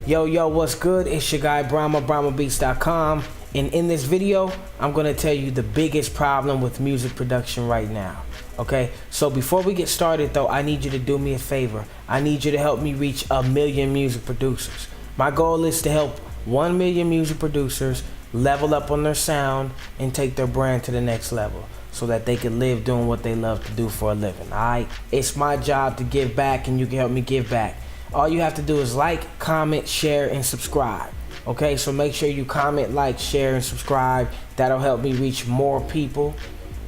Yo, what's good? It's your guy Brahma, BrahmaBeats.com, and in this video, I'm gonna tell you the biggest problem with music production right now. Okay, so before we get started though, I need you to do me a favor. I need you to help me reach 1 million music producers. My goal is to help 1 million music producers level up on their sound and take their brand to the next level so that they can live doing what they love to do for a living. Alright, it's my job to give back, and you can help me give back. All you have to do is like, comment, share, and subscribe. Okay, so make sure you comment, like, share, and subscribe. That'll help me reach more people,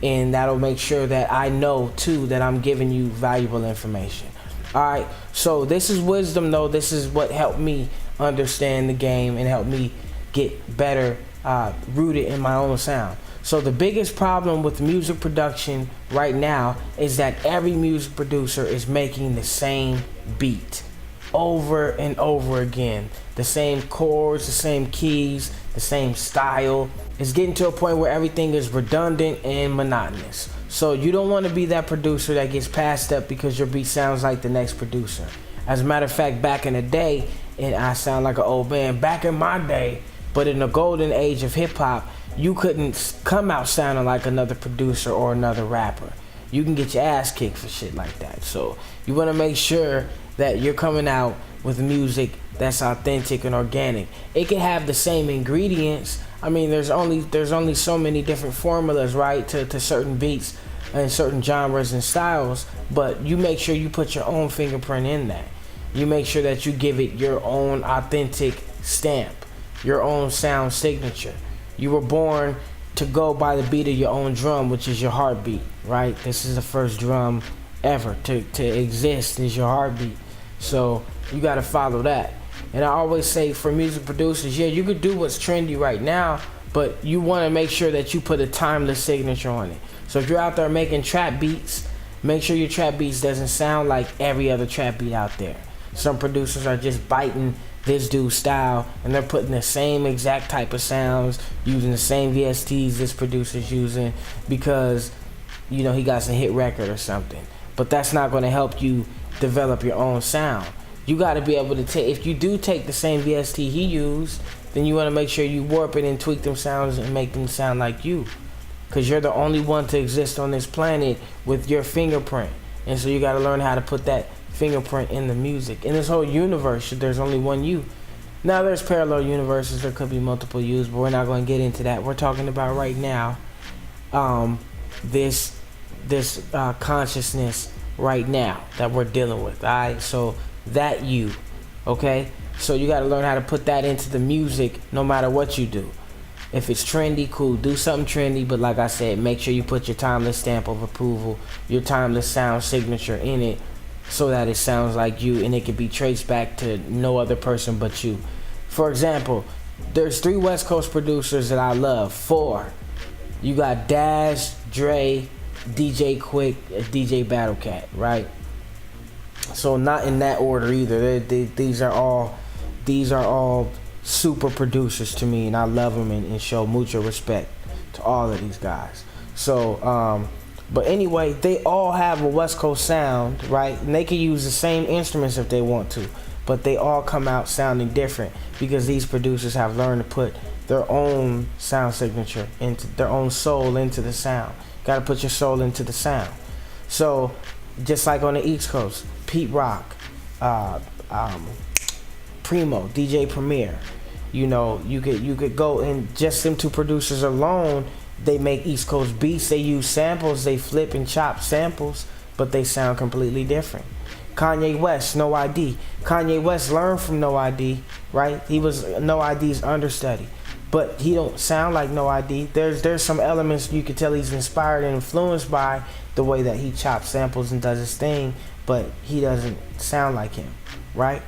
and that'll make sure that I know too that I'm giving you valuable information. Alright, so this is wisdom though. This is what helped me understand the game and help me get better rooted in my own sound. So the biggest problem with music production right now is that every music producer is making the same beat over and over again. The same chords, the same keys, the same style. It's getting to a point where everything is redundant and monotonous. So you don't want to be that producer that gets passed up because your beat sounds like the next producer. As a matter of fact, back in the day, and I sound like an old man, back in my day, but in the golden age of hip hop, you couldn't come out sounding like another producer or another rapper. You can get your ass kicked for shit like that. So you want to make sure that you're coming out with music that's authentic and organic. It can have the same ingredients. I mean, there's only so many different formulas, right, to certain beats and certain genres and styles, but you make sure you put your own fingerprint in that. You make sure that you give it your own authentic stamp, your own sound signature. You were born to go by the beat of your own drum, which is your heartbeat, right? This is the first drum ever to exist, is your heartbeat. So you got to follow that. And I always say for music producers, yeah, you could do what's trendy right now, but you want to make sure that you put a timeless signature on it. So if you're out there making trap beats, make sure your trap beats doesn't sound like every other trap beat out there. Some producers are just biting this dude's style, and they're putting the same exact type of sounds, using the same VSTs this producer's using because, you know, he got some hit record or something. But that's not going to help you develop your own sound. You got to be able to take, if you do take the same VST he used, then you want to make sure you warp it and tweak them sounds and make them sound like you, because you're the only one to exist on this planet with your fingerprint. And so you got to learn how to put that fingerprint in the music. In this whole universe, there's only one you. Now there's parallel universes, there could be multiple yous, but we're not going to get into that. We're talking about right now this consciousness right now that we're dealing with. Alright, so that you, okay, so you got to learn how to put that into the music no matter what you do. If it's trendy, cool, do something trendy, but like I said, make sure you put your timeless stamp of approval, your timeless sound signature in it, so that it sounds like you and it can be traced back to no other person but you. For example, there's 3 West Coast producers that I love. 4. You got Dash, Dre, DJ Quick, DJ Battlecat, right? So not in that order either. These are all super producers to me, and I love them and show mutual respect to all of these guys. So but anyway, they all have a West Coast sound, right? And they can use the same instruments if they want to, but they all come out sounding different because these producers have learned to put their own sound signature, into their own soul into the sound. Got to put your soul into the sound. So just like on the East Coast, Pete Rock, Primo, DJ Premier, you know, you could go, and just them 2 producers alone, they make East Coast beats. They use samples, they flip and chop samples, but they sound completely different. Kanye West, No ID. Kanye West learned from No ID, right? He was No ID's understudy, but he don't sound like No ID. There's some elements you could tell he's inspired and influenced by the way that he chops samples and does his thing, but he doesn't sound like him, right?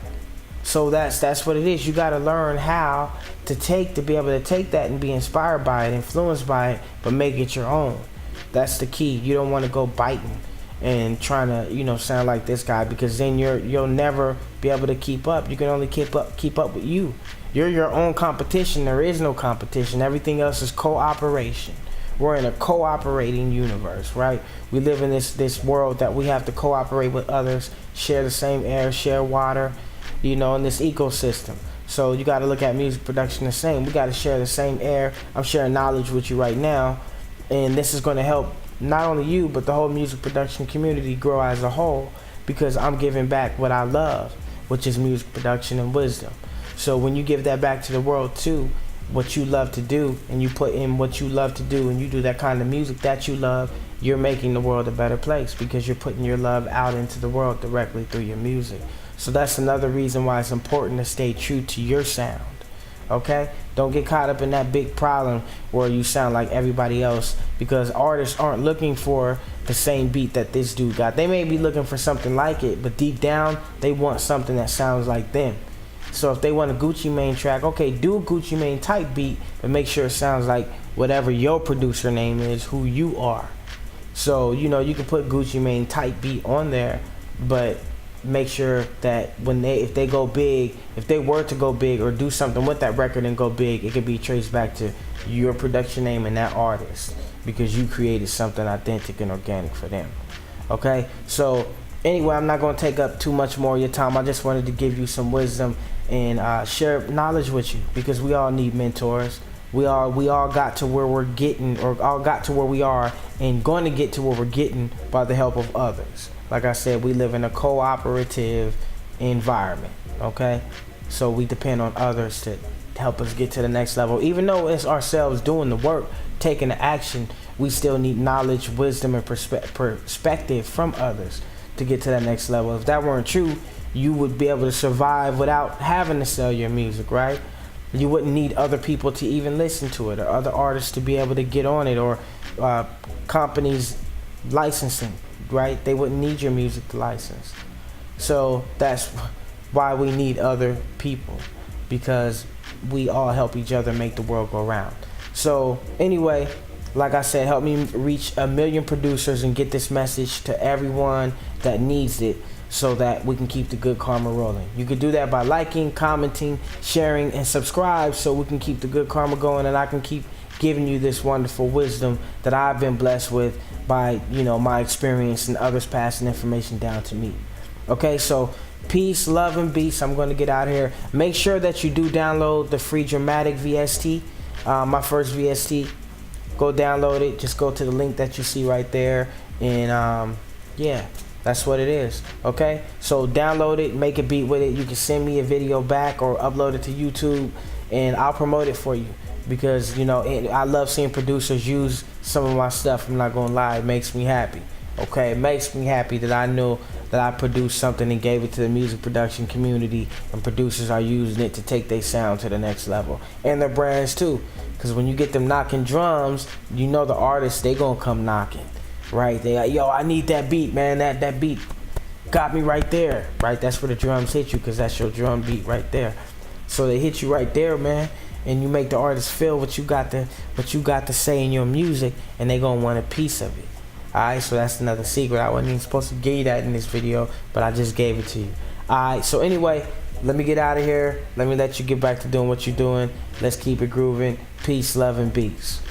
So that's what it is. You got to learn how to be able to take that and be inspired by it, influenced by it, but make it your own. That's the key. You don't want to go biting and trying to, you know, sound like this guy, because then you'll never be able to keep up. You can only keep up with you. You're your own competition. There is no competition. Everything else is cooperation. We're in a cooperating universe, right? We live in this world that we have to cooperate with others, share the same air, share water, you know, in this ecosystem. So you got to look at music production the same. We got to share the same air. I'm sharing knowledge with you right now, and this is going to help not only you but the whole music production community grow as a whole, because I'm giving back what I love, which is music production and wisdom. So when you give that back to the world too, what you love to do, and you put in what you love to do, and you do that kind of music that you love, you're making the world a better place, because you're putting your love out into the world directly through your music. So that's another reason why it's important to stay true to your sound. Okay? Don't get caught up in that big problem where you sound like everybody else, because artists aren't looking for the same beat that this dude got. They may be looking for something like it, but deep down they want something that sounds like them. So if they want a Gucci Mane track, okay, do a Gucci Mane type beat, but make sure it sounds like whatever your producer name is, who you are. So, you know, you can put Gucci Mane type beat on there, but make sure that if they go big, if they were to go big or do something with that record and go big, it could be traced back to your production name and that artist, because you created something authentic and organic for them. Okay, so anyway, I'm not going to take up too much more of your time. I just wanted to give you some wisdom and share knowledge with you, because we all need mentors. We all got to where we're getting, or all got to where we are and going to get to where we're getting by the help of others. Like I said, we live in a cooperative environment, okay? So we depend on others to help us get to the next level. Even though it's ourselves doing the work, taking the action, we still need knowledge, wisdom, and perspective from others to get to that next level. If that weren't true, you would be able to survive without having to sell your music, right? You wouldn't need other people to even listen to it, or other artists to be able to get on it, or companies licensing, right? They wouldn't need your music to license. So that's why we need other people, because we all help each other make the world go round. So anyway, like I said, help me reach 1 million producers and get this message to everyone that needs it, so that we can keep the good karma rolling. You can do that by liking, commenting, sharing, and subscribe, so we can keep the good karma going, and I can keep giving you this wonderful wisdom that I've been blessed with by, you know, my experience and others passing information down to me. Okay, so peace, love, and beats. I'm going to get out of here. Make sure that you do download the free Dramatic VST, my first VST. Go download it. Just go to the link that you see right there, and yeah, that's what it is. Okay, so download it, make a beat with it. You can send me a video back or upload it to YouTube, and I'll promote it for you, because, you know, I love seeing producers use some of my stuff. I'm not gonna lie, it makes me happy. Okay, it makes me happy that I know that I produced something and gave it to the music production community, and producers are using it to take their sound to the next level, and their brands too. Because when you get them knocking drums, you know the artists, they gonna come knocking, right? They like, yo, I need that beat, man. That beat got me right there, right? That's where the drums hit you, because that's your drum beat right there. So they hit you right there, man, and you make the artist feel what you got to say in your music, and they gonna want a piece of it. Alright, so that's another secret. I wasn't even supposed to give you that in this video, but I just gave it to you. Alright, so anyway, let me get out of here. Let me let you get back to doing what you're doing. Let's keep it grooving. Peace, love, and beats.